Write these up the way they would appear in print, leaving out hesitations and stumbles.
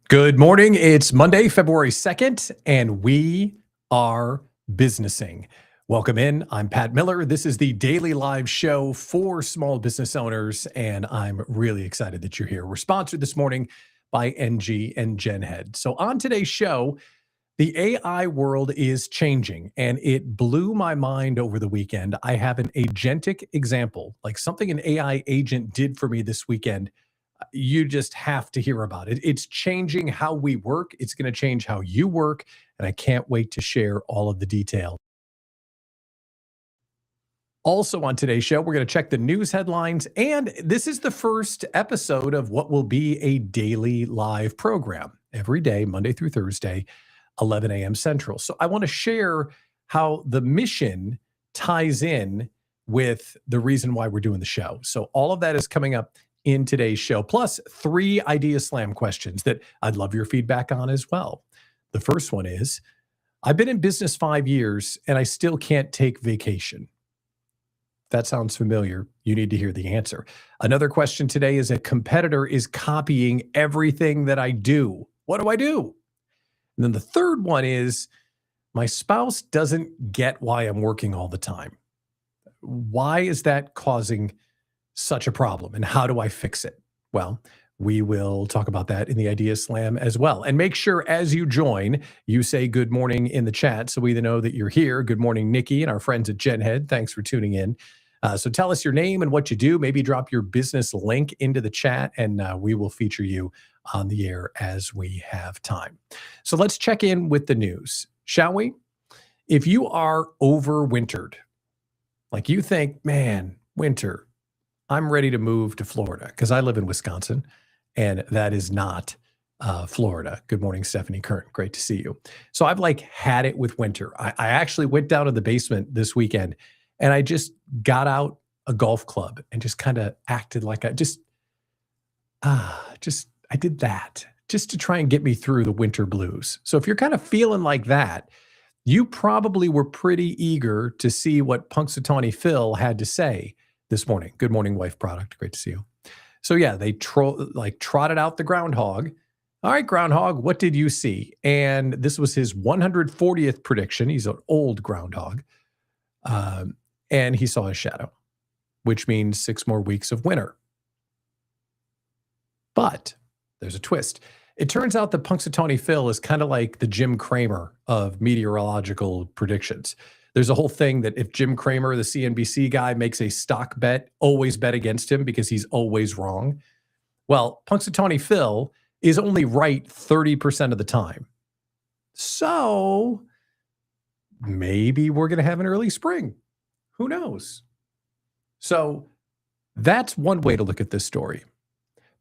Good morning. It's Monday, February 2nd, and we are businessing. Welcome in. I'm Pat Miller. This is the daily live show for small business owners, and I'm really excited that you're here. We're sponsored this morning by NG and Genhead. So on today's show, the AI world is changing, and it blew my mind over the weekend. I have an agentic example, like something an AI agent did for me this weekend. You just have to hear about it. It's changing how we work. It's going to change how you work. And I can't wait to share all of the details. Also, on today's show, we're going to check the news headlines. And this is the first episode of what will be a daily live program every day, Monday through Thursday, 11 a.m. Central. So I want to share how the mission ties in with the reason why we're doing the show. So all of that is coming up in today's show, plus 3 Idea Slam questions that I'd love your feedback on as well. The first one is, I've been in business 5 years and I still can't take vacation. If that sounds familiar, you need to hear the answer. Another question today is, a competitor is copying everything that I do. What do I do? And then the third one is, my spouse doesn't get why I'm working all the time. Why is that causing such a problem, and how do I fix it? Well, we will talk about that in the Idea Slam as well. And make sure as you join, you say good morning in the chat so we know that you're here. Good morning, Nikki and our friends at Genhead. Thanks for tuning in. So tell us your name and what you do. Maybe drop your business link into the chat, and we will feature you on the air as we have time. So let's check in with the news, shall we? If you are overwintered, like you think, man, winter, I'm ready to move to Florida because I live in Wisconsin, and that is not Florida. Good morning, Stephanie Kern. Great to see you. So I've had it with winter. I actually went down to the basement this weekend, and I just got out a golf club and just kind of acted like I did that just to try and get me through the winter blues. So if you're kind of feeling like that, you probably were pretty eager to see what Punxsutawney Phil had to say this morning. Good morning, Wife Product. Great to see you. So yeah, they trotted out the Groundhog. All right, Groundhog, what did you see? And this was his 140th prediction. He's an old Groundhog. And he saw a shadow, which means 6 more weeks of winter. But there's a twist. It turns out that Punxsutawney Phil is kind of like the Jim Cramer of meteorological predictions. There's a whole thing that if Jim Cramer, the CNBC guy, makes a stock bet, always bet against him because he's always wrong. Well, Punxsutawney Phil is only right 30% of the time. So maybe we're going to have an early spring. Who knows? So that's one way to look at this story.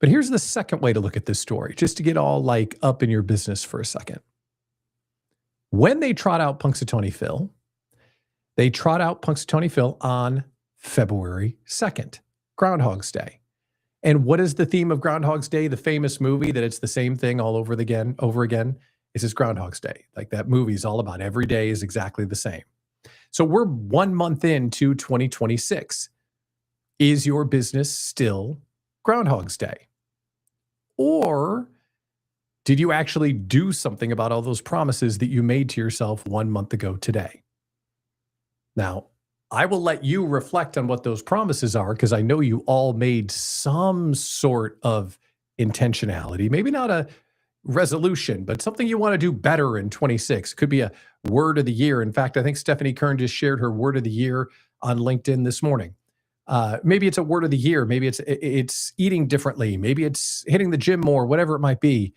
But here's the second way to look at this story, just to get all up in your business for a second. When they trot out Punxsutawney Phil, they trot out Punxsutawney Phil on February 2nd, Groundhog's Day. And what is the theme of Groundhog's Day? The famous movie that it's the same thing all over again. Is this Groundhog's Day. Like that movie is all about every day is exactly the same. So we're 1 month into 2026. Is your business still Groundhog's Day? Or did you actually do something about all those promises that you made to yourself 1 month ago today? Now, I will let you reflect on what those promises are because I know you all made some sort of intentionality, maybe not a resolution, but something you want to do better in 26. Could be a word of the year. In fact, I think Stephanie Kern just shared her word of the year on LinkedIn this morning. Maybe it's a word of the year. Maybe it's eating differently. Maybe it's hitting the gym more, whatever it might be.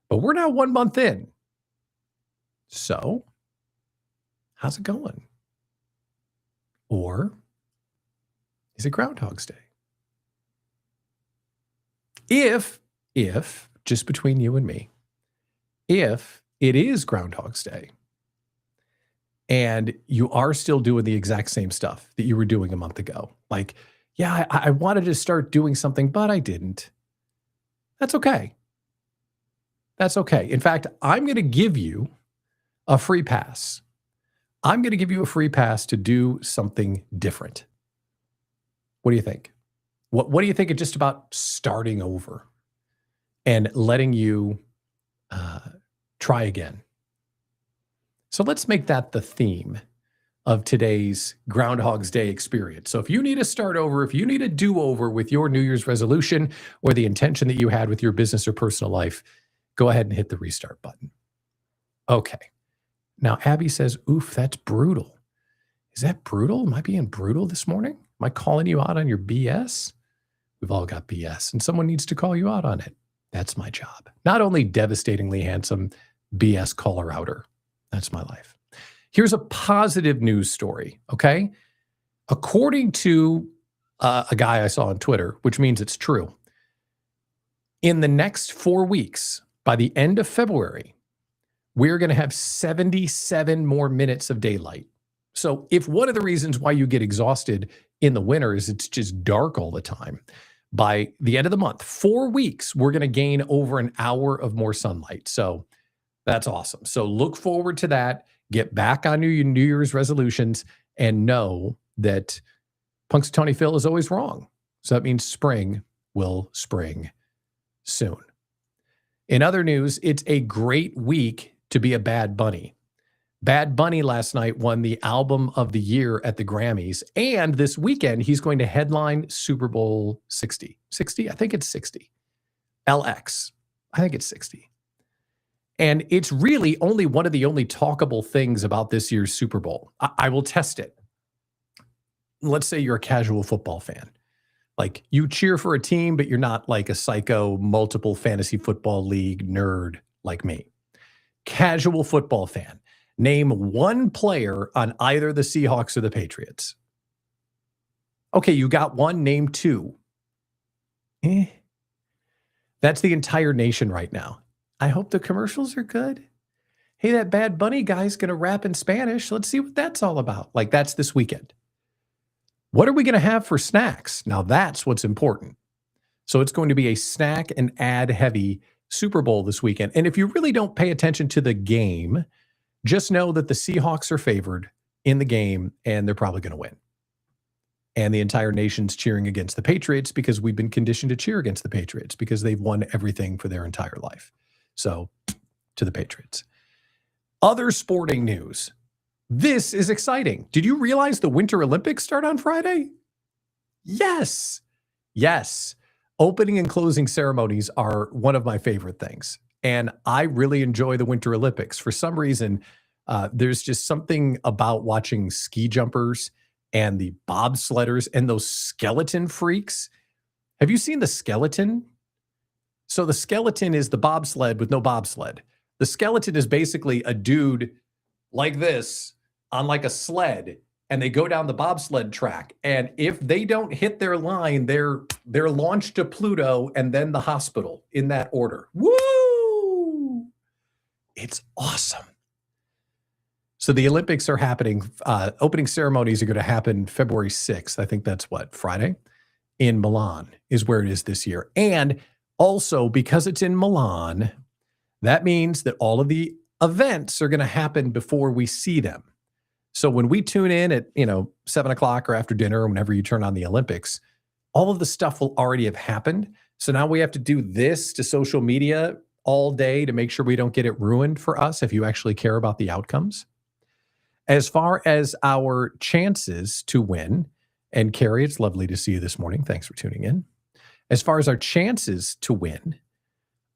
But we're now 1 month in. So how's it going? Or is it Groundhog's Day? If, just between you and me, if it is Groundhog's Day and you are still doing the exact same stuff that you were doing a month ago, I wanted to start doing something, but I didn't. That's okay. That's okay. In fact, I'm going to give you a free pass. I'm going to give you a free pass to do something different. What do you think? What do you think of just about starting over and letting you Uh, try again. So let's make that the theme of today's Groundhog's Day experience. So if you need a start over, if you need a do-over with your New Year's resolution or the intention that you had with your business or personal life, go ahead and hit the restart button. Okay. Now, Abby says, oof, that's brutal. Is that brutal? Am I being brutal this morning? Am I calling you out on your BS? We've all got BS, and someone needs to call you out on it. That's my job. Not only devastatingly handsome BS caller outer. That's my life. Here's a positive news story, okay? According to a guy I saw on Twitter, which means it's true, in the next 4 weeks, by the end of February, we're going to have 77 more minutes of daylight. So if one of the reasons why you get exhausted in the winter is it's just dark all the time, by the end of the month, 4 weeks, we're going to gain over an hour of more sunlight. So that's awesome. So look forward to that. Get back on your New Year's resolutions and know that Punxsutawney Phil is always wrong. So that means spring will spring soon. In other news, it's a great week to be a Bad Bunny. Bad Bunny last night won the Album of the Year at the Grammys. And this weekend, he's going to headline Super Bowl 60. 60? I think it's 60. LX. I think it's 60. And it's really only one of the only talkable things about this year's Super Bowl. I will test it. Let's say you're a casual football fan. Like you cheer for a team, but you're not like a psycho multiple fantasy football league nerd like me. Casual football fan. Name one player on either the Seahawks or the Patriots. Okay, you got one, name two. That's the entire nation right now. I hope the commercials are good. Hey, that Bad Bunny guy's going to rap in Spanish. Let's see what that's all about. Like, that's this weekend. What are we going to have for snacks? Now, that's what's important. So it's going to be a snack and ad-heavy Super Bowl this weekend. And if you really don't pay attention to the game, just know that the Seahawks are favored in the game, and they're probably going to win. And the entire nation's cheering against the Patriots because we've been conditioned to cheer against the Patriots because they've won everything for their entire life. So, to the Patriots. Other sporting news. This is exciting. Did you realize the Winter Olympics start on Friday? Yes. Yes. Opening and closing ceremonies are one of my favorite things. And I really enjoy the Winter Olympics. For some reason, there's just something about watching ski jumpers and the bobsledders and those skeleton freaks. Have you seen the skeleton? So the skeleton is the bobsled with no bobsled. The skeleton is basically a dude like this on like a sled, and they go down the bobsled track. And if they don't hit their line, they're launched to Pluto and then the hospital in that order. Woo! It's awesome. So the Olympics are happening. Opening ceremonies are going to happen February 6th. I think that's what, Friday? In Milan is where it is this year. And also, because it's in Milan, that means that all of the events are going to happen before we see them. So when we tune in at, 7 o'clock or after dinner, or whenever you turn on the Olympics, all of the stuff will already have happened. So now we have to do this to social media all day to make sure we don't get it ruined for us if you actually care about the outcomes. As far as our chances to win, and Carrie, it's lovely to see you this morning. Thanks for tuning in. As far as our chances to win,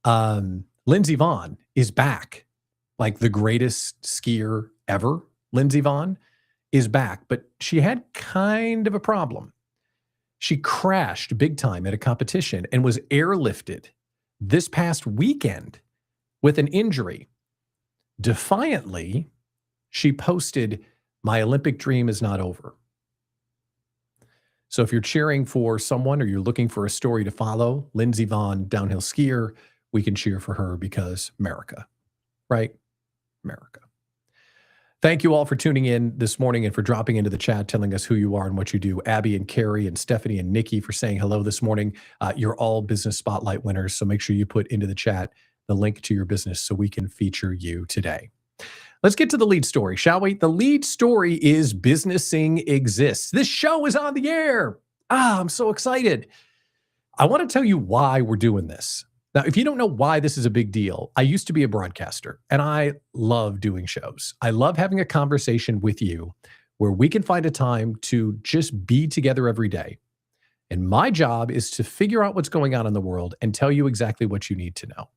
Lindsey Vonn is back, like the greatest skier ever. Lindsey Vonn is back, but she had kind of a problem. She crashed big time at a competition and was airlifted this past weekend with an injury. Defiantly, she posted, "My Olympic dream is not over." So if you're cheering for someone or you're looking for a story to follow, Lindsey Vonn, downhill skier, we can cheer for her because America, right? America. Thank you all for tuning in this morning and for dropping into the chat, telling us who you are and what you do. Abby and Carrie and Stephanie and Nikki for saying hello this morning. You're all Business Spotlight winners, so make sure you put into the chat the link to your business so we can feature you today. Let's get to the lead story, shall we? The lead story is Businessing Exists. This show is on the air. I'm so excited. I want to tell you why we're doing this. Now, if you don't know why this is a big deal, I used to be a broadcaster and I love doing shows. I love having a conversation with you where we can find a time to just be together every day. And my job is to figure out what's going on in the world and tell you exactly what you need to know.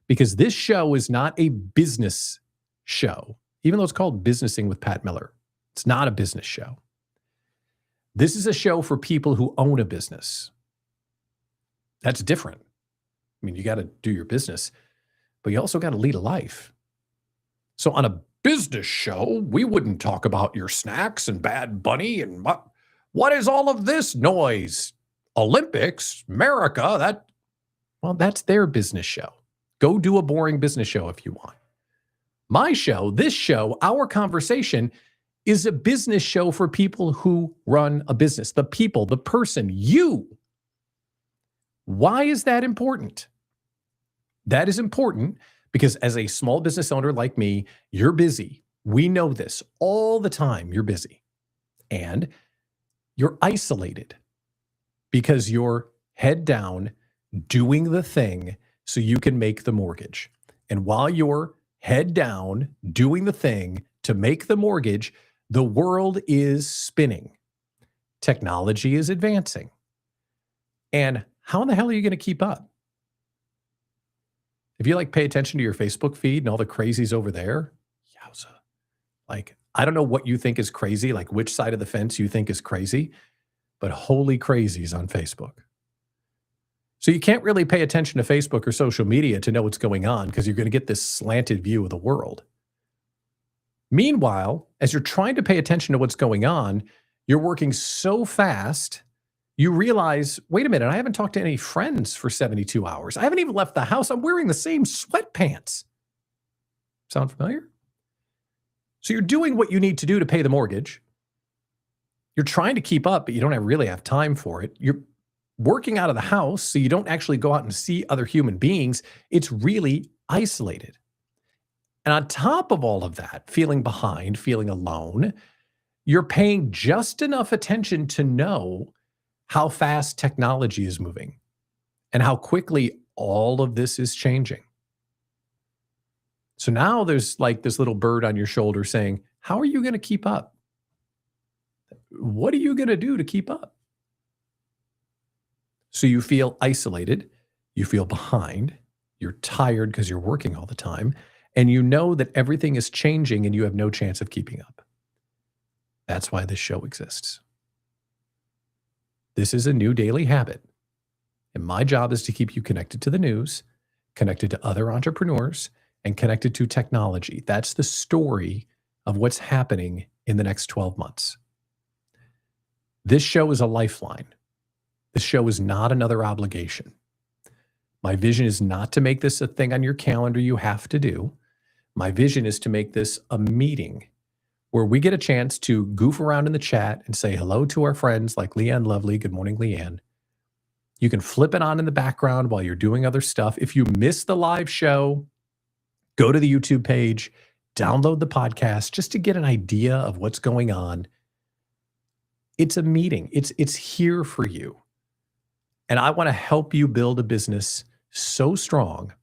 Because this show is not a business show, even though it's called Businessing with Pat Miller. It's not a business show. This is a show for people who own a business. That's different. I mean, you got to do your business, but you also got to lead a life. So on a business show, we wouldn't talk about your snacks and Bad Bunny and what is all of this noise? Olympics, America, that's their business show. Go do a boring business show if you want. My show, this show, our conversation is a business show for people who run a business. The people, the person, you. Why is that important? That is important because as a small business owner like me, you're busy. We know this all the time. You're busy. And you're isolated because you're head down doing the thing so you can make the mortgage. And while you're head down doing the thing to make the mortgage, the world is spinning. Technology is advancing. And how in the hell are you going to keep up? If you pay attention to your Facebook feed and all the crazies over there, yowza. I don't know what you think is crazy, which side of the fence you think is crazy, but holy crazies on Facebook. So you can't really pay attention to Facebook or social media to know what's going on because you're going to get this slanted view of the world. Meanwhile, as you're trying to pay attention to what's going on, you're working so fast, you realize, wait a minute, I haven't talked to any friends for 72 hours. I haven't even left the house. I'm wearing the same sweatpants. Sound familiar? So you're doing what you need to do to pay the mortgage. You're trying to keep up, but you don't really have time for it. You're working out of the house, so you don't actually go out and see other human beings. It's really isolated. And on top of all of that, feeling behind, feeling alone, you're paying just enough attention to know how fast technology is moving and how quickly all of this is changing. So now there's this little bird on your shoulder saying, how are you going to keep up? What are you going to do to keep up? So you feel isolated, you feel behind, you're tired because you're working all the time, and you know that everything is changing and you have no chance of keeping up. That's why this show exists. This is a new daily habit. And my job is to keep you connected to the news, connected to other entrepreneurs, and connected to technology. That's the story of what's happening in the next 12 months. This show is a lifeline. This show is not another obligation. My vision is not to make this a thing on your calendar you have to do. My vision is to make this a meeting where we get a chance to goof around in the chat and say hello to our friends like Leanne Lovely. Good morning, Leanne. You can flip it on in the background while you're doing other stuff. If you miss the live show, go to the YouTube page, download the podcast just to get an idea of what's going on. It's a meeting. It's here for you. And I want to help you build a business so strong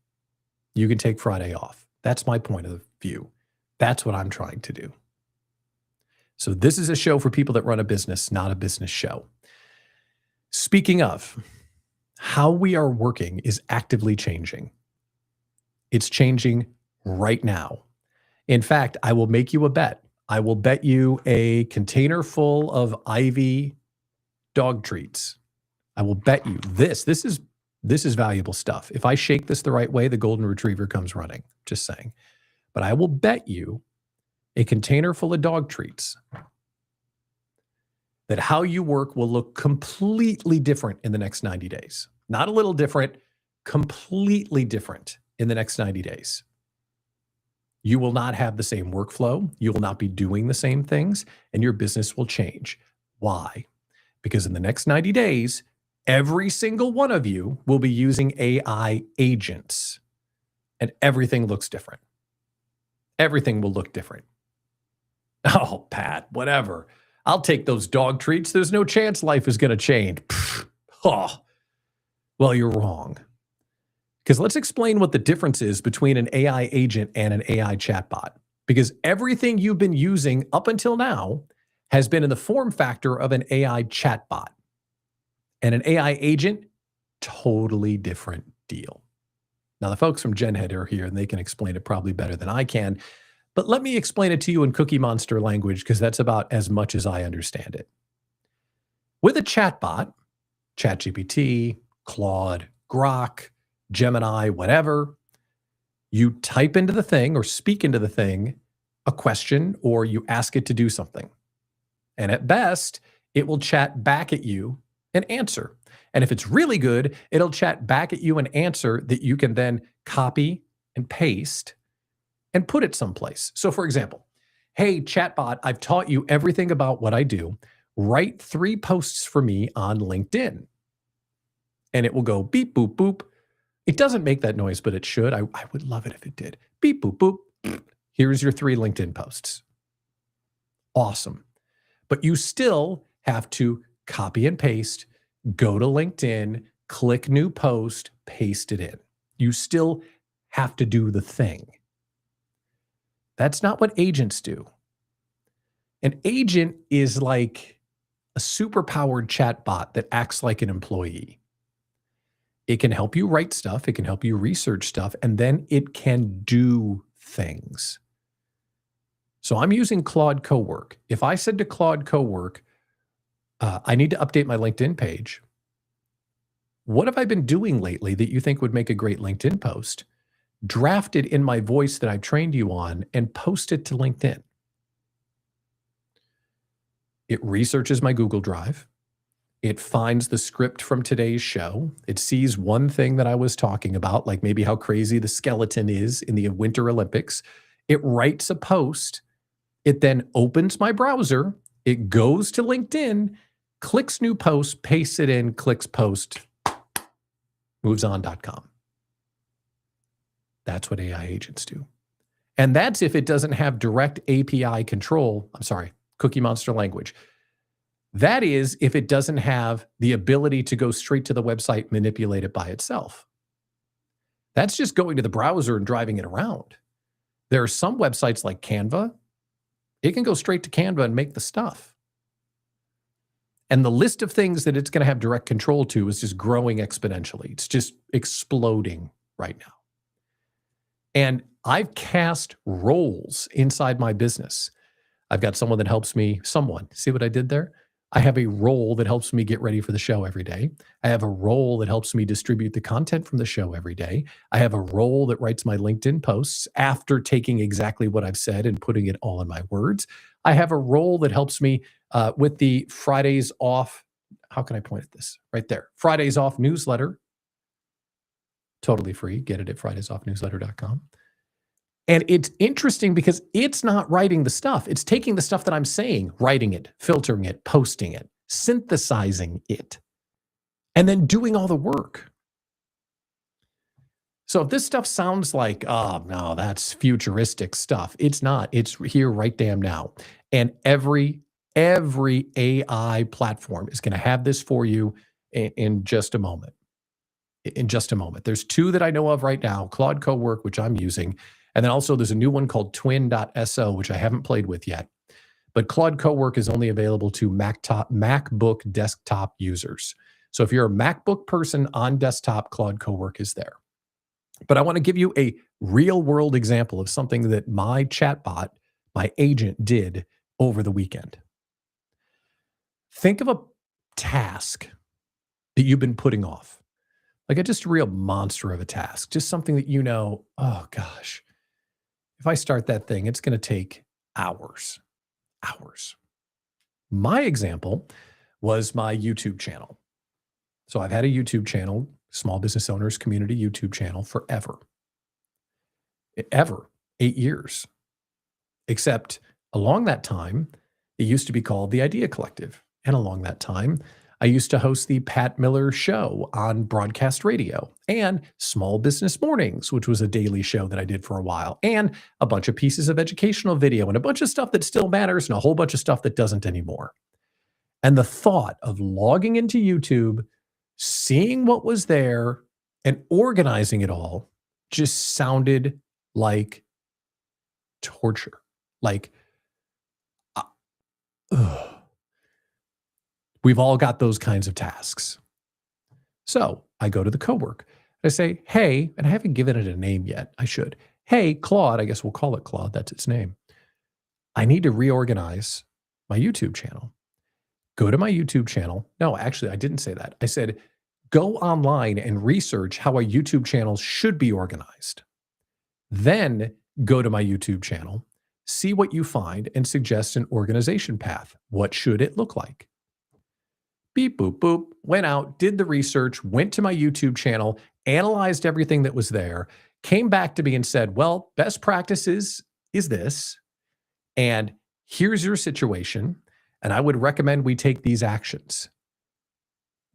you can take Friday off. That's my point of view. That's what I'm trying to do. So this is a show for people that run a business, not a business show. Speaking of, how we are working is actively changing. It's changing right now. In fact, I will make you a bet. I will bet you a container full of Ivy dog treats. I will bet you this is valuable stuff. If I shake this the right way, the golden retriever comes running. Just saying. But I will bet you a container full of dog treats that how you work will look completely different in the next 90 days. Not a little different, completely different in the next 90 days. You will not have the same workflow. You will not be doing the same things, and your business will change. Why? Because in the next 90 days, every single one of you will be using AI agents, and everything looks different. Everything will look different. Oh, Pat, whatever. I'll take those dog treats. There's no chance life is going to change. Pfft. Oh. Well, you're wrong. Because let's explain what the difference is between an AI agent and an AI chatbot. Because everything you've been using up until now has been in the form factor of an AI chatbot. And an AI agent, totally different deal. Now, the folks from Genhead are here, and they can explain it probably better than I can. But let me explain it to you in Cookie Monster language, because that's about as much as I understand it. With a chatbot, ChatGPT, Claude, Grok, Gemini, whatever, you type into the thing or speak into the thing a question, or you ask it to do something. And at best, it will chat back at you an answer. And if it's really good, it'll chat back at you an answer that you can then copy and paste and put it someplace. So for example, hey, chatbot, I've taught you everything about what I do. Write 3 posts for me on LinkedIn. And it will go beep, boop, boop. It doesn't make that noise, but it should. I would love it if it did. Beep, boop, boop. Here's your 3 LinkedIn posts. Awesome. But you still have to copy and paste, go to LinkedIn, click new post, paste it in. You still have to do the thing. That's not what agents do. An agent is like a superpowered chatbot that acts like an employee. It can help you write stuff, it can help you research stuff, and then it can do things. So I'm using Claude Cowork. If I said to Claude Cowork, I need to update my LinkedIn page, what have I been doing lately that you think would make a great LinkedIn post? Draft it in my voice that I've trained you on and post it to LinkedIn. It researches my Google Drive. It finds the script from today's show. It sees one thing that I was talking about, like maybe how crazy the skeleton is in the Winter Olympics. It writes a post. It then opens my browser. It goes to LinkedIn, clicks new post, pastes it in, clicks post, moveson.com. That's what AI agents do. And that's if it doesn't have direct API control. I'm sorry, Cookie Monster language. That is if it doesn't have the ability to go straight to the website, manipulate it by itself. That's just going to the browser and driving it around. There are some websites like Canva. It can go straight to Canva and make the stuff. And the list of things that it's going to have direct control to is just growing exponentially. It's just exploding right now. And I've cast roles inside my business. I've got someone that helps me, see what I did there? I have a role that helps me get ready for the show every day. I have a role that helps me distribute the content from the show every day. I have a role that writes my LinkedIn posts after taking exactly what I've said and putting it all in my words. I have a role that helps me with the Fridays off. How can I point at this? Right there. Fridays off newsletter. Totally free. Get it at fridaysoffnewsletter.com. And it's interesting because it's not writing the stuff. It's taking the stuff that I'm saying, writing it, filtering it, posting it, synthesizing it, and then doing all the work. So if this stuff sounds like, oh, no, that's futuristic stuff, it's not. It's here right damn now. And every AI platform is going to have this for you in just a moment. There's 2 that I know of right now, Claude Cowork, which I'm using, and then also there's a new one called twin.so, which I haven't played with yet. But Claude Cowork is only available to MacBook desktop users. So if you're a MacBook person on desktop, Claude Cowork is there. But I want to give you a real world example of something that my chatbot, my agent, did over the weekend. Think of a task that you've been putting off. Like just a real monster of a task, just something that you know, oh gosh, if I start that thing, it's going to take hours. My example was my YouTube channel. So I've had a YouTube channel, Small Business Owners Community YouTube channel, forever. 8 years. Except along that time, it used to be called the Idea Collective. And along that time, I used to host the Pat Miller Show on broadcast radio and Small Business Mornings, which was a daily show that I did for a while, and a bunch of pieces of educational video and a bunch of stuff that still matters and a whole bunch of stuff that doesn't anymore. And the thought of logging into YouTube, seeing what was there, And organizing it all just sounded like torture. Like, uh, ugh. We've all got those kinds of tasks. So I go to the Cowork. I say, hey, and I haven't given it a name yet. I should. Hey, Claude, I guess we'll call it Claude. That's its name. I need to reorganize my YouTube channel. Go to my YouTube channel. No, actually, I didn't say that. I said, go online and research how a YouTube channel should be organized. Then go to my YouTube channel, see what you find, and suggest an organization path. What should it look like? Beep, boop, boop, went out, did the research, went to my YouTube channel, analyzed everything that was there, came back to me and said, well, best practices is this, and here's your situation, and I would recommend we take these actions.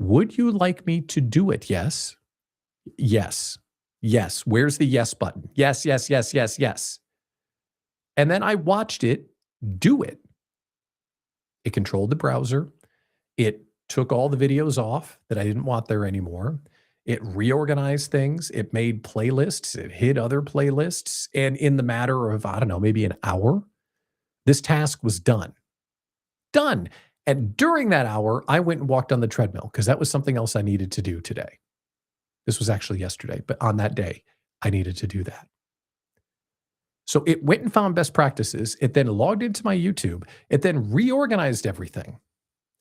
Would you like me to do it? Yes. Yes. Yes. Where's the yes button? Yes, yes, yes, yes, yes. And then I watched it do it. It controlled the browser. It took all the videos off that I didn't want there anymore. It reorganized things. It made playlists. It hid other playlists. And in the matter of, I don't know, maybe an hour, this task was done. Done. And during that hour, I went and walked on the treadmill because that was something else I needed to do today. This was actually yesterday, but on that day, I needed to do that. So it went and found best practices. It then logged into my YouTube. It then reorganized everything.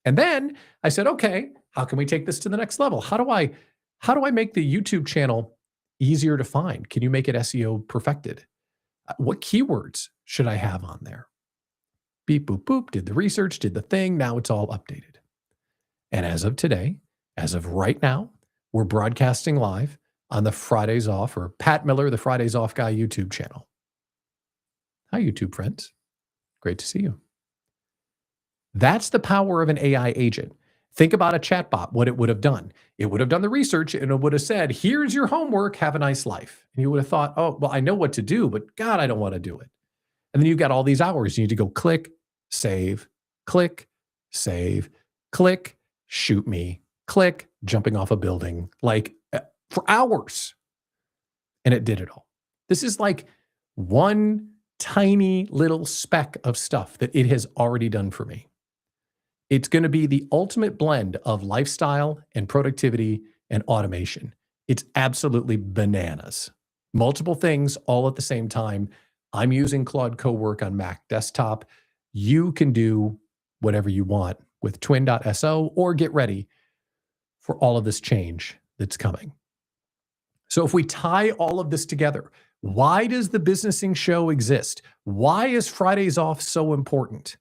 And then I said, okay, how can we take this to the next level? How do I make the YouTube channel easier to find? Can you make it SEO perfected? What keywords should I have on there? Beep, boop, boop, did the research, did the thing. Now it's all updated. And as of today, as of right now, we're broadcasting live on the Fridays Off, or Pat Miller, the Fridays Off Guy YouTube channel. Hi, YouTube friends. Great to see you. That's the power of an AI agent. Think about a chatbot, what it would have done. It would have done the research and it would have said, here's your homework, have a nice life. And you would have thought, oh, well, I know what to do, but God, I don't want to do it. And then you've got all these hours. You need to go click, save, click, shoot me, click, jumping off a building, like for hours. And it did it all. This is like one tiny little speck of stuff that it has already done for me. It's going to be the ultimate blend of lifestyle and productivity and automation. It's absolutely bananas. Multiple things all at the same time. I'm using Claude Cowork on Mac desktop. You can do whatever you want with twin.so or get ready for all of this change that's coming. So if we tie all of this together, why does the Businessing Show exist? Why is Fridays Off so important?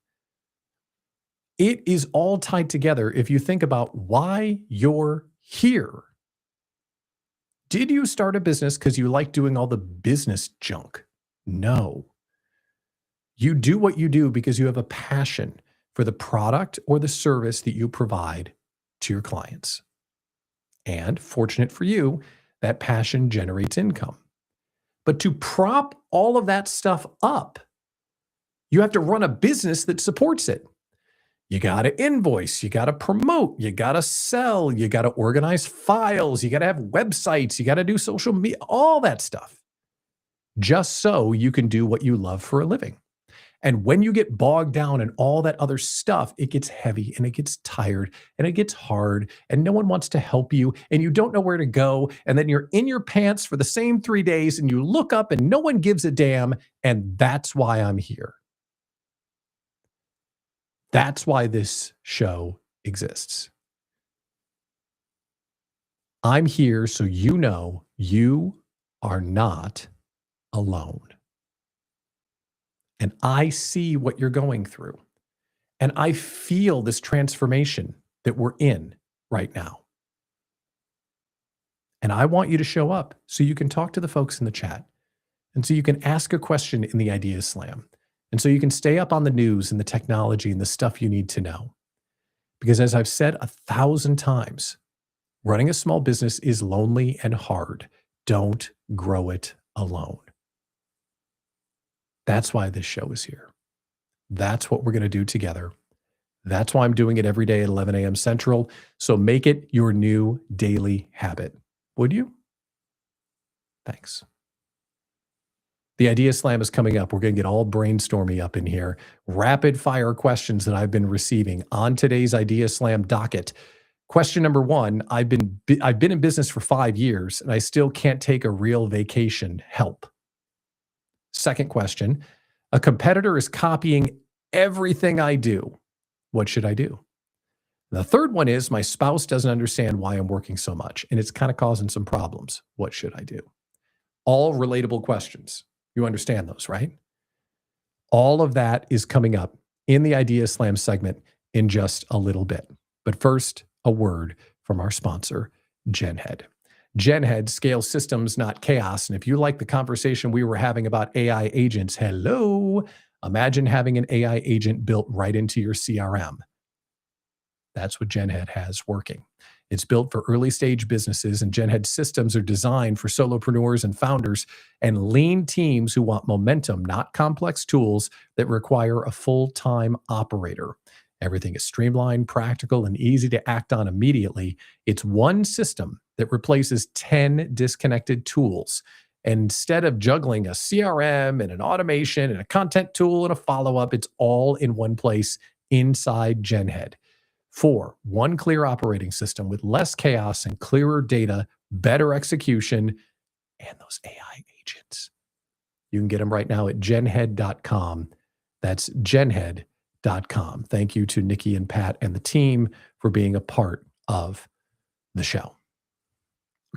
It is all tied together if you think about why you're here. Did you start a business because you like doing all the business junk? No. You do what you do because you have a passion for the product or the service that you provide to your clients. And fortunate for you, that passion generates income. But to prop all of that stuff up, you have to run a business that supports it. You got to invoice, you got to promote, you got to sell, you got to organize files, you got to have websites, you got to do social media, all that stuff, just so you can do what you love for a living. And when you get bogged down in all that other stuff, it gets heavy and it gets tired and it gets hard and no one wants to help you and you don't know where to go. And then you're in your pants for the same 3 days and you look up and no one gives a damn. And that's why I'm here. That's why this show exists. I'm here so you know you are not alone. And I see what you're going through. And I feel this transformation that we're in right now. And I want you to show up so you can talk to the folks in the chat. And so you can ask a question in the Ideas Slam. And so you can stay up on the news and the technology and the stuff you need to know. Because as I've said 1,000 times, running a small business is lonely and hard. Don't grow it alone. That's why this show is here. That's what we're going to do together. That's why I'm doing it every day at 11 a.m. Central. So make it your new daily habit. Would you? Thanks. The Idea Slam is coming up. We're going to get all brainstormy up in here. Rapid fire questions that I've been receiving on today's Idea Slam docket. Question number one, I've been in business for 5 years and I still can't take a real vacation. Help. Second question, a competitor is copying everything I do. What should I do? The third one is my spouse doesn't understand why I'm working so much and it's kind of causing some problems. What should I do? All relatable questions. You understand those, right? All of that is coming up in the Idea Slam segment in just a little bit. But first, a word from our sponsor, Genhead. Genhead scales systems, not chaos. And if you like the conversation we were having about AI agents, hello, imagine having an AI agent built right into your CRM. That's what Genhead has working. It's built for early stage businesses, and Genhead systems are designed for solopreneurs and founders and lean teams who want momentum, not complex tools that require a full-time operator. Everything is streamlined, practical, and easy to act on immediately. It's one system that replaces 10 disconnected tools. Instead of juggling a CRM and an automation and a content tool and a follow-up, it's all in one place inside Genhead. 4, one clear operating system with less chaos and clearer data, better execution, and those AI agents. You can get them right now at genhead.com. That's genhead.com. Thank you to Nikki and Pat and the team for being a part of the show.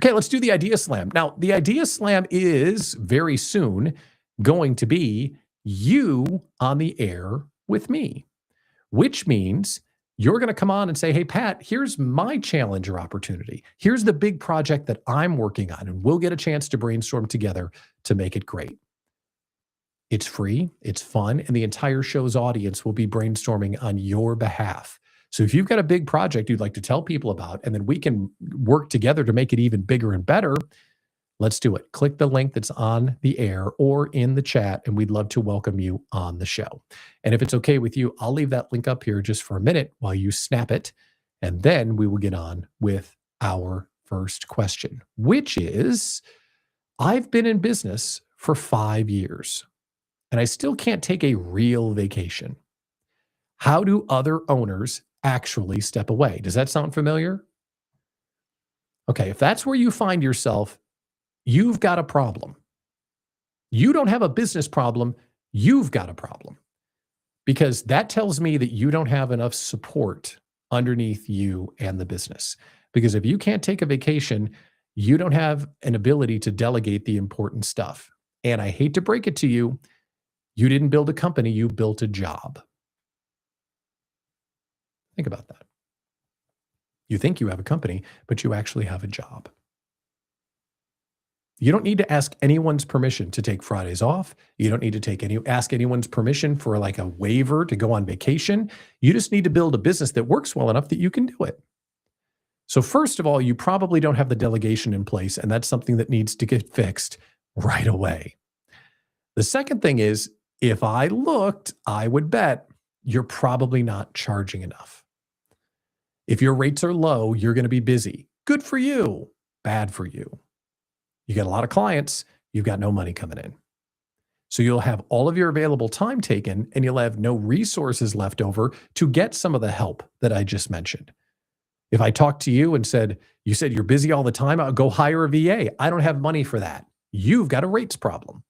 Okay, let's do the Idea Slam. Now, the Idea Slam is very soon going to be you on the air with me, which means you're going to come on and say, hey, Pat, here's my challenge or opportunity. Here's the big project that I'm working on, and we'll get a chance to brainstorm together to make it great. It's free, it's fun, and the entire show's audience will be brainstorming on your behalf. So if you've got a big project you'd like to tell people about, and then we can work together to make it even bigger and better, let's do it. Click the link that's on the air or in the chat, and we'd love to welcome you on the show. And if it's okay with you, I'll leave that link up here just for a minute while you snap it, and then we will get on with our first question, which is, I've been in business for 5 years, and I still can't take a real vacation. How do other owners actually step away? Does that sound familiar? Okay, if that's where you find yourself, you've got a problem. You don't have a business problem, you've got a problem. Because that tells me that you don't have enough support underneath you and the business. Because if you can't take a vacation, you don't have an ability to delegate the important stuff. And I hate to break it to you, you didn't build a company, you built a job. Think about that. You think you have a company, but you actually have a job. You don't need to ask anyone's permission to take Fridays off. You don't need to ask anyone's permission for like a waiver to go on vacation. You just need to build a business that works well enough that you can do it. So first of all, you probably don't have the delegation in place, and that's something that needs to get fixed right away. The second thing is, if I looked, I would bet you're probably not charging enough. If your rates are low, you're going to be busy. Good for you, bad for you. You got a lot of clients, you've got no money coming in. So you'll have all of your available time taken, and you'll have no resources left over to get some of the help that I just mentioned. If I talked to you and you said you're busy all the time, I'll go hire a VA. I don't have money for that. You've got a rates problem.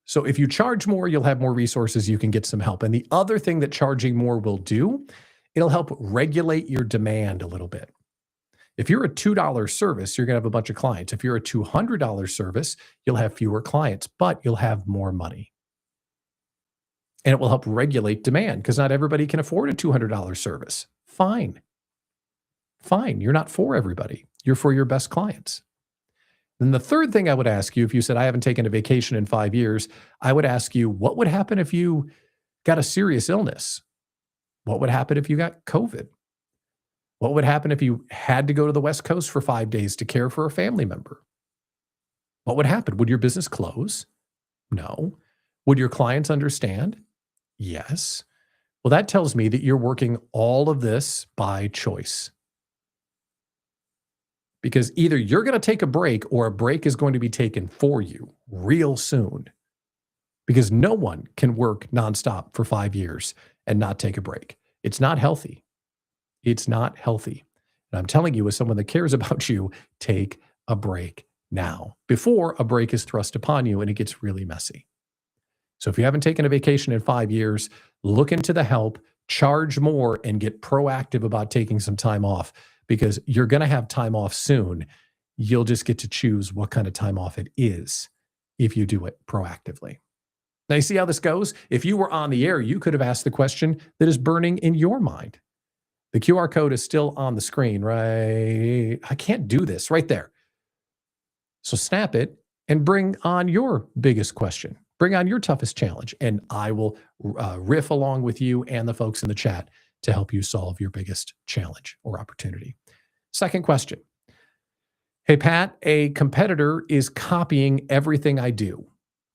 So if you charge more, you'll have more resources, you can get some help. And the other thing that charging more will do, it'll help regulate your demand a little bit. If you're a $2 service, you're going to have a bunch of clients. If you're a $200 service, you'll have fewer clients, but you'll have more money. And it will help regulate demand because not everybody can afford a $200 service. Fine. You're not for everybody. You're for your best clients. Then the third thing I would ask you, if you said, I haven't taken a vacation in 5 years, I would ask you, what would happen if you got a serious illness? What would happen if you got COVID? What would happen if you had to go to the West Coast for 5 days to care for a family member? What would happen? Would your business close? No. Would your clients understand? Yes. Well, that tells me that you're working all of this by choice. because either you're going to take a break or a break is going to be taken for you real soon, because no one can work nonstop for 5 years and not take a break. It's not healthy. It's not healthy. And I'm telling you, as someone that cares about you, take a break now before a break is thrust upon you and it gets really messy. So if you haven't taken a vacation in 5 years, look into the help, charge more, and get proactive about taking some time off, because you're going to have time off soon. You'll just get to choose what kind of time off it is if you do it proactively. Now, you see how this goes? If you were on the air, you could have asked the question that is burning in your mind. The QR code is still on the screen, right? I can't do this right there. So snap it and bring on your biggest question. Bring on your toughest challenge, and I will riff along with you and the folks in the chat to help you solve your biggest challenge or opportunity. Second question. Hey, Pat, a competitor is copying everything I do.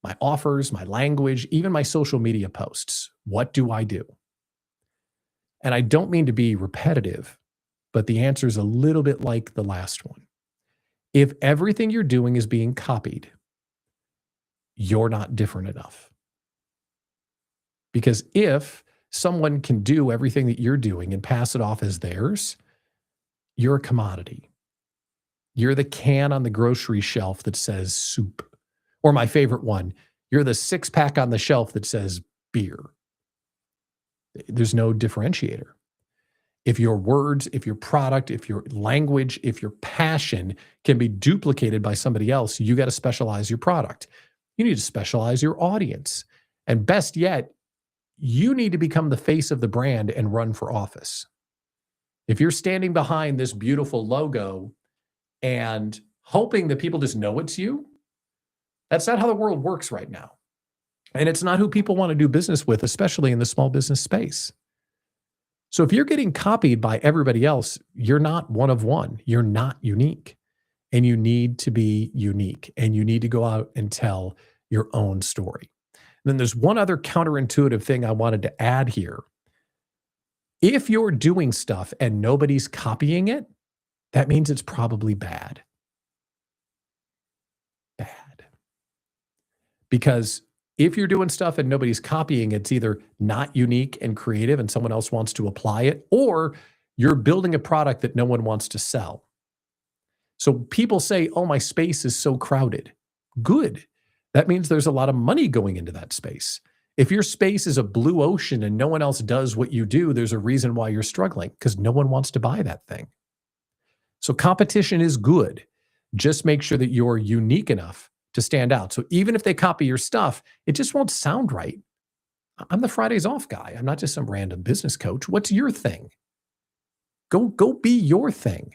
My offers, my language, even my social media posts. What do I do? And I don't mean to be repetitive, but the answer is a little bit like the last one. If everything you're doing is being copied, you're not different enough. Because if someone can do everything that you're doing and pass it off as theirs, you're a commodity. You're the can on the grocery shelf that says soup. Or my favorite one, you're the 6-pack on the shelf that says beer. There's no differentiator. If your words, if your product, if your language, if your passion can be duplicated by somebody else, you got to specialize your product. You need to specialize your audience. And best yet, you need to become the face of the brand and run for office. If you're standing behind this beautiful logo and hoping that people just know it's you, that's not how the world works right now. And it's not who people want to do business with, especially in the small business space. So if you're getting copied by everybody else, you're not one of one. You're not unique. And you need to be unique. And you need to go out and tell your own story. And then there's one other counterintuitive thing I wanted to add here. If you're doing stuff and nobody's copying it, that means it's probably bad. Bad. Because if you're doing stuff and nobody's copying, it's either not unique and creative and someone else wants to apply it, or you're building a product that no one wants to sell. So people say, oh, my space is so crowded. Good. That means there's a lot of money going into that space. If your space is a blue ocean and no one else does what you do, there's a reason why you're struggling, because no one wants to buy that thing. So competition is good. Just make sure that you're unique enough to stand out. So even if they copy your stuff, it just won't sound right. I'm the Fridays off guy. I'm not just some random business coach. What's your thing? Go be your thing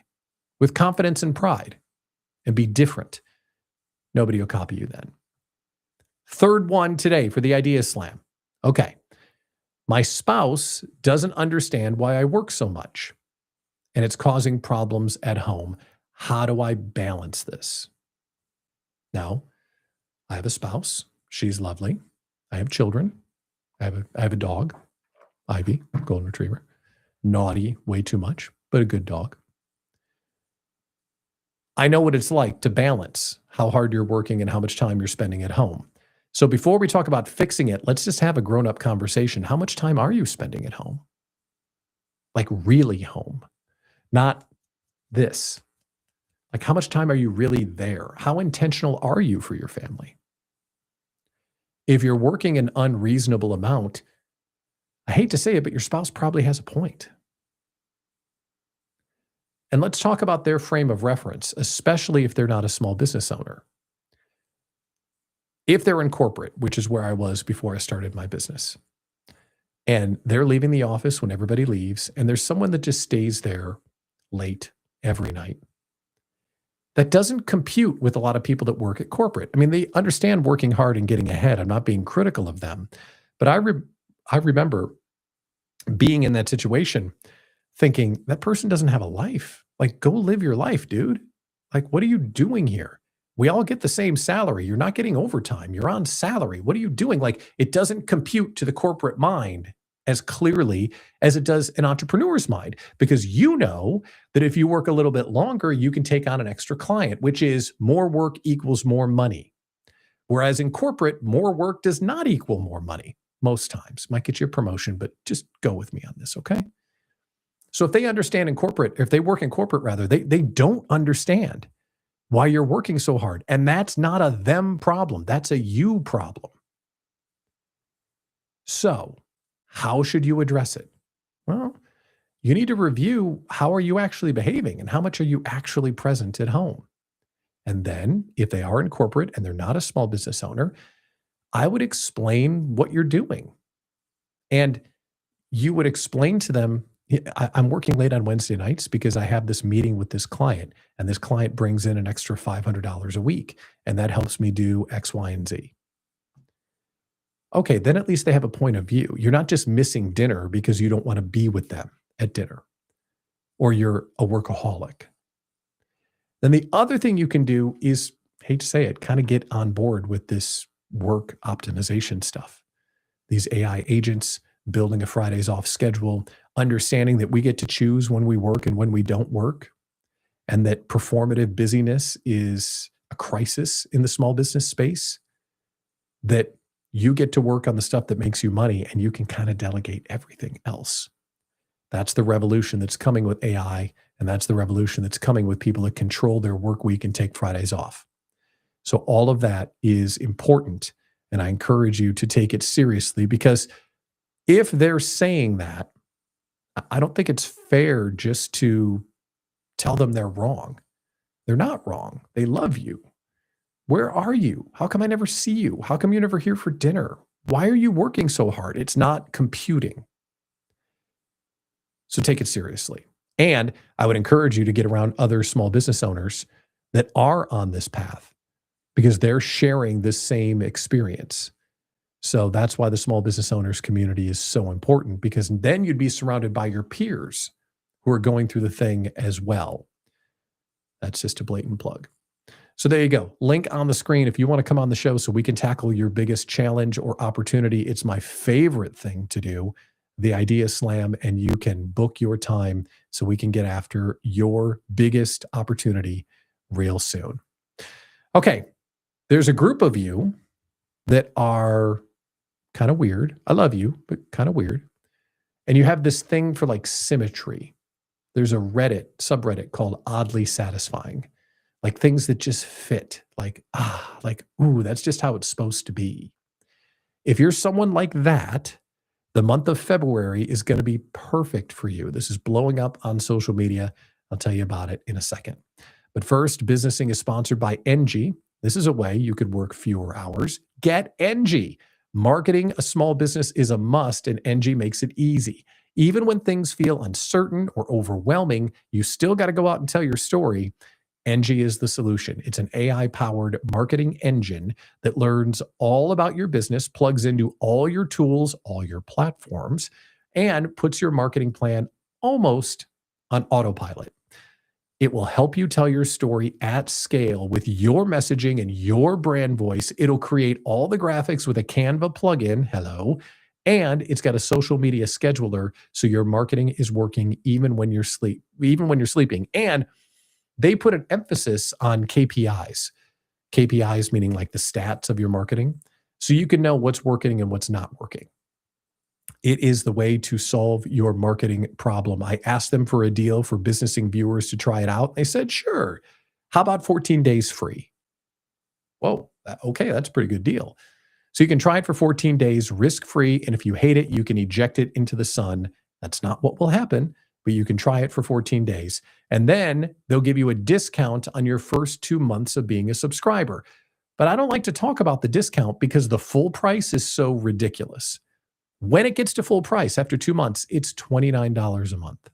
with confidence and pride and be different. Nobody will copy you then. Third one today for the Idea Slam. Okay. My spouse doesn't understand why I work so much, and it's causing problems at home. How do I balance this? Now, I have a spouse. She's lovely. I have children. I have a dog, Ivy, golden retriever. Naughty, way too much, but a good dog. I know what it's like to balance how hard you're working and how much time you're spending at home. So before we talk about fixing it, let's just have a grown-up conversation. How much time are you spending at home? Like really home, not this. Like, how much time are you really there? How intentional are you for your family? If you're working an unreasonable amount, I hate to say it, but your spouse probably has a point. And let's talk about their frame of reference, especially if they're not a small business owner. If they're in corporate, which is where I was before I started my business, and they're leaving the office when everybody leaves, and there's someone that just stays there late every night. That doesn't compute with a lot of people that work at corporate. I mean, they understand working hard and getting ahead. I'm not being critical of them. But I remember being in that situation thinking, that person doesn't have a life. Like, go live your life, dude. Like, what are you doing here? We all get the same salary. You're not getting overtime. You're on salary. What are you doing? Like, it doesn't compute to the corporate mind as clearly as it does an entrepreneur's mind, because you know that if you work a little bit longer, you can take on an extra client, which is more work equals more money. Whereas in corporate, more work does not equal more money most times. Might get you a promotion, but just go with me on this, okay? So if they understand in corporate, if they work in corporate rather, they don't understand why you're working so hard. And that's not a them problem. That's a you problem. So how should you address it? Well, you need to review how are you actually behaving and how much are you actually present at home. And then if they are in corporate and they're not a small business owner, I would explain what you're doing. And you would explain to them, I'm working late on Wednesday nights because I have this meeting with this client, and this client brings in an extra $500 a week, and that helps me do X, Y, and Z. Okay, then at least they have a point of view. You're not just missing dinner because you don't want to be with them at dinner, or you're a workaholic. Then the other thing you can do is, hate to say it, kind of get on board with this work optimization stuff. These AI agents, building a Fridays off schedule, understanding that we get to choose when we work and when we don't work, and that performative busyness is a crisis in the small business space, that you get to work on the stuff that makes you money and you can kind of delegate everything else. That's the revolution that's coming with AI, and that's the revolution that's coming with people that control their work week and take Fridays off. So all of that is important, and I encourage you to take it seriously, because if they're saying that, I don't think it's fair just to tell them they're wrong. They're not wrong. They love you. Where are you? How come I never see you? How come you're never here for dinner? Why are you working so hard? It's not computing. So take it seriously. And I would encourage you to get around other small business owners that are on this path, because they're sharing the same experience. So that's why the small business owners community is so important, because then you'd be surrounded by your peers who are going through the thing as well. That's just a blatant plug. So there you go. Link on the screen if you want to come on the show so we can tackle your biggest challenge or opportunity. It's my favorite thing to do, the Idea Slam, and you can book your time so we can get after your biggest opportunity real soon. Okay, there's a group of you that are kind of weird. I love you, but kind of weird. And you have this thing for like symmetry. There's a Reddit subreddit called Oddly Satisfying, like things that just fit, like, ooh, that's just how it's supposed to be. If you're someone like that, the month of February is going to be perfect for you. This is blowing up on social media. I'll tell you about it in a second. But first, Businessing is sponsored by NG. This is a way you could work fewer hours. Get NG. Marketing a small business is a must, and NG makes it easy. Even when things feel uncertain or overwhelming, you still got to go out and tell your story. NG is the solution. It's an AI-powered marketing engine that learns all about your business, plugs into all your tools, all your platforms, and puts your marketing plan almost on autopilot. It will help you tell your story at scale with your messaging and your brand voice. It'll create all the graphics with a Canva plugin. Hello. And it's got a social media scheduler, so your marketing is working even when you're sleeping. And they put an emphasis on KPIs. KPIs meaning like the stats of your marketing, so you can know what's working and what's not working. It is the way to solve your marketing problem. I asked them for a deal for Businessing viewers to try it out. They said, sure. How about 14 days free? Whoa, okay, that's a pretty good deal. So you can try it for 14 days risk-free, and if you hate it, you can eject it into the sun. That's not what will happen, but you can try it for 14 days. And then they'll give you a discount on your first 2 months of being a subscriber. But I don't like to talk about the discount because the full price is so ridiculous. When it gets to full price after 2 months, it's $29 a month.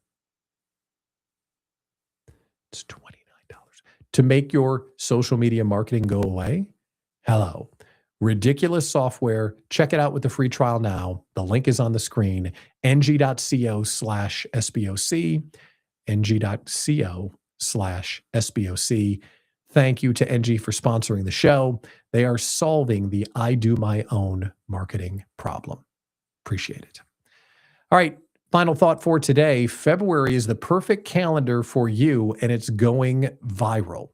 It's $29. To make your social media marketing go away? Hello. Ridiculous software. Check it out with the free trial now. The link is on the screen. ng.co/SBOC. ng.co/SBOC. Thank you to NG for sponsoring the show. They are solving the I do my own marketing problem. Appreciate it. All right. Final thought for today. February is the perfect calendar for you, and it's going viral.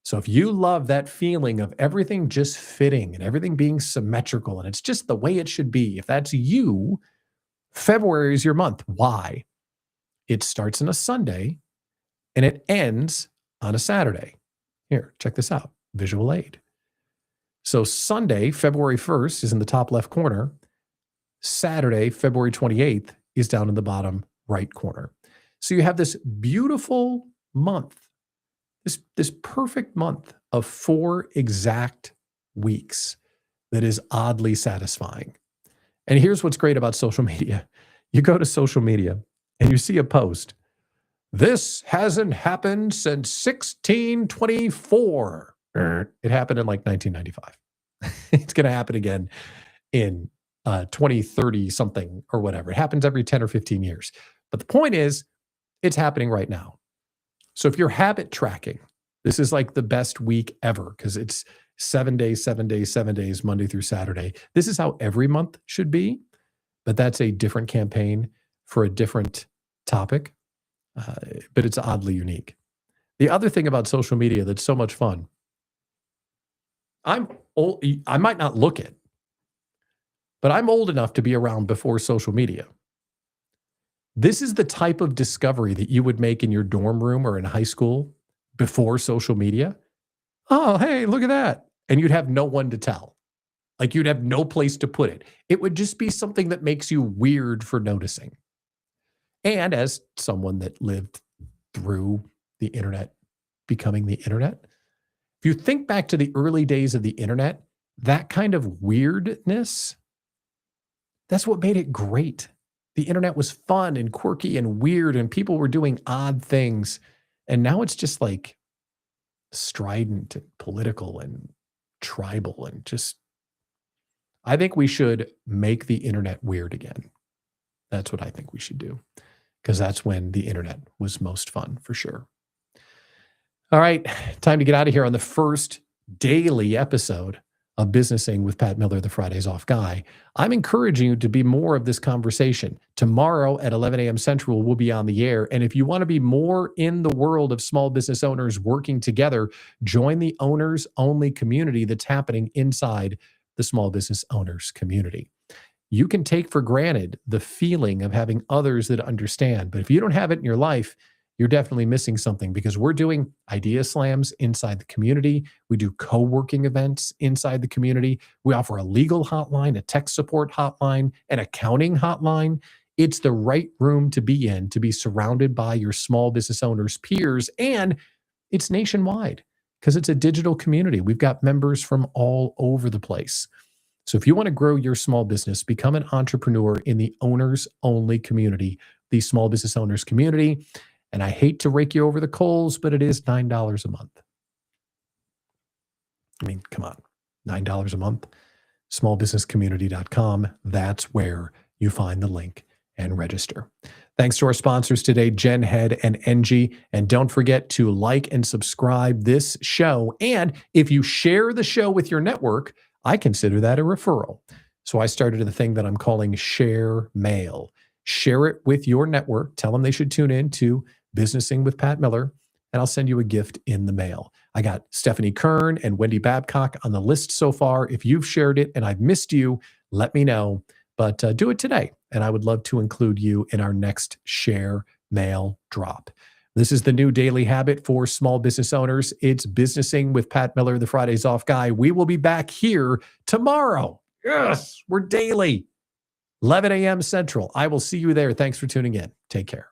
So if you love that feeling of everything just fitting and everything being symmetrical and it's just the way it should be, if that's you, February is your month. Why? It starts on a Sunday and it ends on a Saturday. Here, check this out. Visual aid. So Sunday, February 1st is in the top left corner. Saturday, February 28th is down in the bottom right corner. So you have this beautiful month, this perfect month of 4 exact weeks that is oddly satisfying. And here's what's great about social media. You go to social media and you see a post. This hasn't happened since 1624. It happened in like 1995. It's going to happen again in 2030 something or whatever. It happens every 10 or 15 years. But the point is, it's happening right now. So if you're habit tracking, this is like the best week ever because it's 7 days, 7 days, 7 days, Monday through Saturday. This is how every month should be, but that's a different campaign for a different topic, but it's oddly unique. The other thing about social media that's so much fun, I'm old, I might not look it, but I'm old enough to be around before social media. This is the type of discovery that you would make in your dorm room or in high school before social media. Oh, hey, look at that. And you'd have no one to tell. Like you'd have no place to put it. It would just be something that makes you weird for noticing. And as someone that lived through the internet becoming the internet, if you think back to the early days of the internet, that kind of weirdness, that's what made it great. The internet was fun and quirky and weird, and people were doing odd things. And now it's just like strident and political and tribal and just, I think we should make the internet weird again. That's what I think we should do, because that's when the internet was most fun for sure. All right, time to get out of here on the first daily episode of Businessing with Pat Miller, the Fridays Off guy. I'm encouraging you to be more of this conversation. Tomorrow at 11 a.m. Central, we'll be on the air. And if you want to be more in the world of small business owners working together, join the owners only community that's happening inside the small business owners community. You can take for granted the feeling of having others that understand, but if you don't have it in your life, you're definitely missing something, because we're doing idea slams inside the community. We do co-working events inside the community. We offer a legal hotline, a tech support hotline, an accounting hotline. It's the right room to be in, to be surrounded by your small business owners, peers, and it's nationwide because it's a digital community. We've got members from all over the place. So if you want to grow your small business, become an entrepreneur in the owners only community, the small business owners community. And I hate to rake you over the coals, but it is $9 a month. I mean, come on, $9 a month. Smallbusinesscommunity.com. That's where you find the link and register. Thanks to our sponsors today, Genhead and NG. And don't forget to like and subscribe this show. And if you share the show with your network, I consider that a referral. So I started a thing that I'm calling Share Mail. Share it with your network. Tell them they should tune in to Businessing with Pat Miller, and I'll send you a gift in the mail. I got Stephanie Kern and Wendy Babcock on the list so far. If you've shared it and I've missed you, let me know. But do it today, and I would love to include you in our next Share Mail drop. This is the new daily habit for small business owners. It's Businessing with Pat Miller, the Fridays Off guy. We will be back here tomorrow. Yes, we're daily. 11 a.m. Central. I will see you there. Thanks for tuning in. Take care.